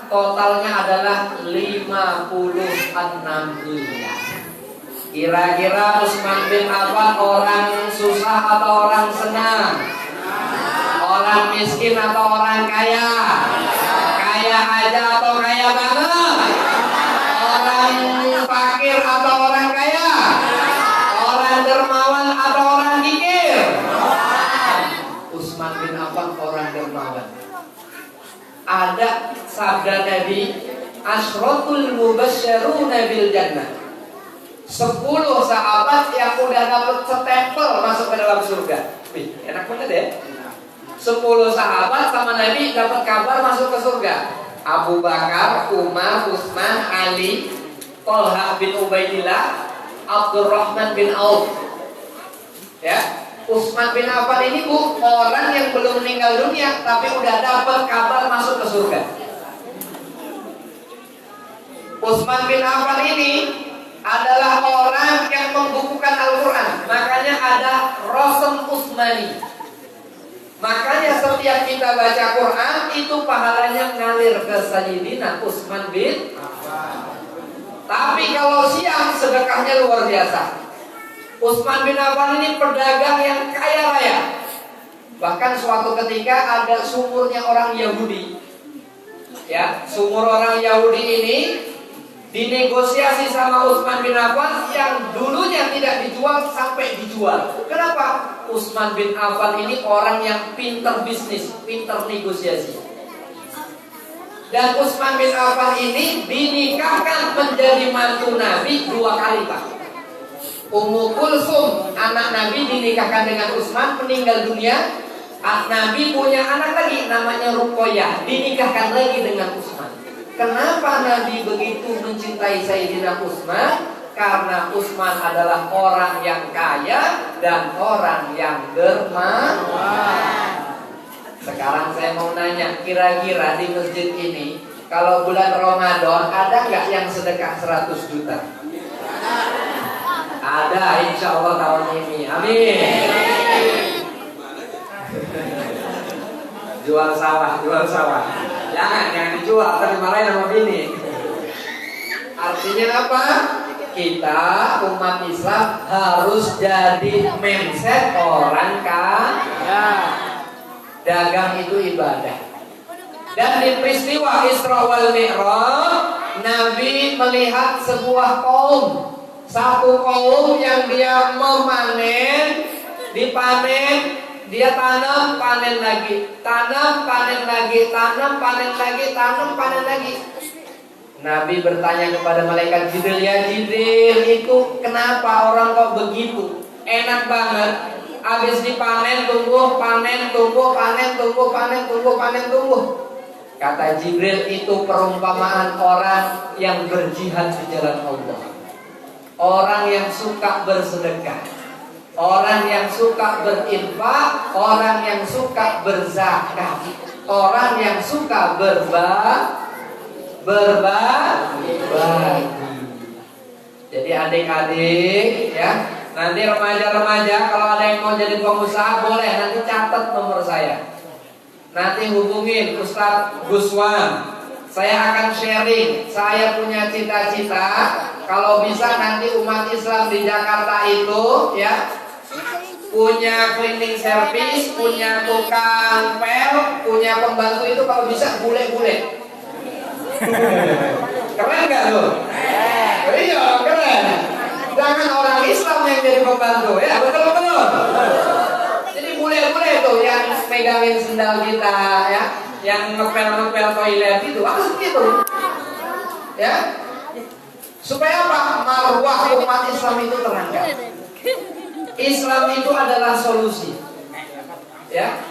totalnya adalah 56 miliar. Kira-kira Utsman bin Affan orang susah atau orang senang? Orang miskin atau orang kaya? Kaya aja atau kaya banget? Orang fakir atau orang kaya? Orang dermawan atau orang kikir? Utsman bin Affan orang dermawan. Ada sabda Nabi, Asyratul Mubasysyiruna bil Jannah. 10 sahabat yang udah dapat stempel masuk ke dalam surga. Wih, enak banget ya. 10 sahabat sama Nabi dapat kabar masuk ke surga. Abu Bakar, Umar, Utsman, Ali, Thalha bin Ubaidillah, Abdurrahman bin Auf. Ya, Utsman bin Affan ini orang yang belum meninggal dunia tapi udah dapat kabar masuk ke surga. Utsman bin Affan ini adalah orang yang membukukan Al-Quran. Makanya ada Rosem Utsmani. Makanya setiap kita baca Quran itu pahalanya ngalir ke Sayyidina Utsman bin Affan. Tapi kalau siang sedekahnya luar biasa. Utsman bin Affan ini pedagang yang kaya raya. Bahkan suatu ketika ada sumurnya orang Yahudi. Ya, sumur orang Yahudi ini dinegosiasi sama Utsman bin Affan yang dulunya tidak dijual sampai dijual. Kenapa? Utsman bin Affan ini orang yang pintar bisnis, pintar negosiasi. Dan Utsman bin Affan ini dinikahkan menjadi mantu Nabi 2 kali, Pak. Ummu Kulsum, anak Nabi, dinikahkan dengan Utsman, meninggal dunia. Nabi punya anak lagi namanya Ruqayyah, dinikahkan lagi dengan Utsman. Kenapa Nabi begitu mencintai Sayyidina Utsman? Karena Utsman adalah orang yang kaya dan orang yang dermawan. Sekarang saya mau nanya, kira-kira di masjid ini kalau bulan Ramadan ada nggak yang sedekah 100 juta? Ada, insya Allah tahun ini. Amin. Jual sawah, jual sawah. Jangan dijual, tapi malah sama bini. Artinya apa? Kita umat Islam harus jadi mindset orang kaya. Dagang itu ibadah. Dan di peristiwa Isra wal Mi'raj, Nabi melihat sebuah kaum. Satu kaum yang dia memanen, dipanen, dia tanam, panen lagi, tanam, panen lagi, tanam, panen lagi, tanam, panen lagi. Nabi bertanya kepada malaikat Jibril, ya Jibril, itu kenapa orang kok begitu? Enak banget, habis dipanen tumbuh, panen tumbuh, panen tumbuh, panen tumbuh, panen tumbuh. Kata Jibril, itu perumpamaan orang yang berjihad di jalan Allah. Orang yang suka bersedekah, orang yang suka berinfak, orang yang suka berzakat, orang yang suka berbagi. Jadi adik-adik ya, nanti remaja-remaja kalau ada yang mau jadi pengusaha boleh, nanti catat nomor saya. Nanti hubungin Ustadz Guswan. Saya akan sharing. Saya punya cita-cita kalau bisa nanti umat Islam di Jakarta itu ya punya cleaning service, punya tukang pel, punya pembantu itu kalau bisa bule-bule. Keren gak tuh? Iya, keren. Jangan orang Islam yang jadi pembantu ya, betul-betul. Jadi bule-bule tuh yang megangin sendal kita ya, yang ngepel-ngepel toilet itu, harus gitu. Ya. Supaya apa? Marwah umat Islam itu terangkat. Islam itu adalah solusi. Ya.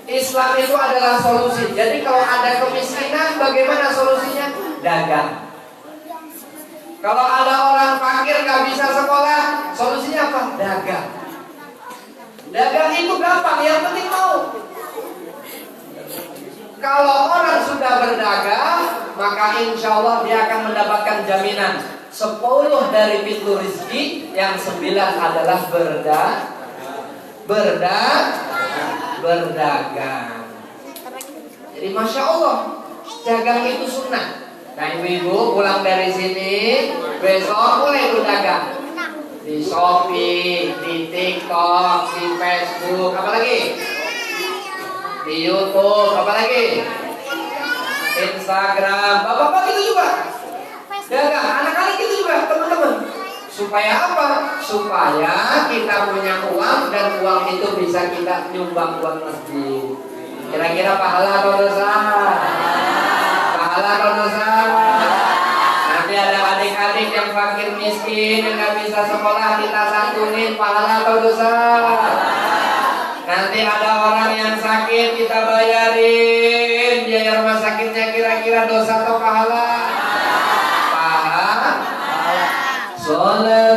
Islam itu adalah solusi. Jadi kalau ada kemiskinan, bagaimana solusinya? Dagang. Kalau ada orang fakir gak bisa sekolah, solusinya apa? Dagang. Dagang itu gampang, yang penting mau. Kalau orang sudah berdagang, maka insya Allah dia akan mendapatkan jaminan 10 dari pintu rezeki, yang 9 adalah berdagang. Jadi Masya Allah, dagang itu sunnah. Nah ibu-ibu pulang dari sini besok mulai tuh dagang di Shopee, di TikTok, di Facebook, apalagi di YouTube, apalagi Instagram. Bapak-bapak gitu juga dagang, anak-anak gitu juga teman-teman. Supaya apa? Supaya kita punya uang dan uang itu bisa kita nyumbang buat masjid. Kira-kira pahala atau dosa? Pahala atau dosa? Nanti ada adik-adik yang fakir miskin yang nggak bisa sekolah, kita santunin, pahala atau dosa? Nanti ada orang yang sakit, kita bayarin biaya rumah sakitnya, kira-kira dosa atau pahala? Pahala. Sholat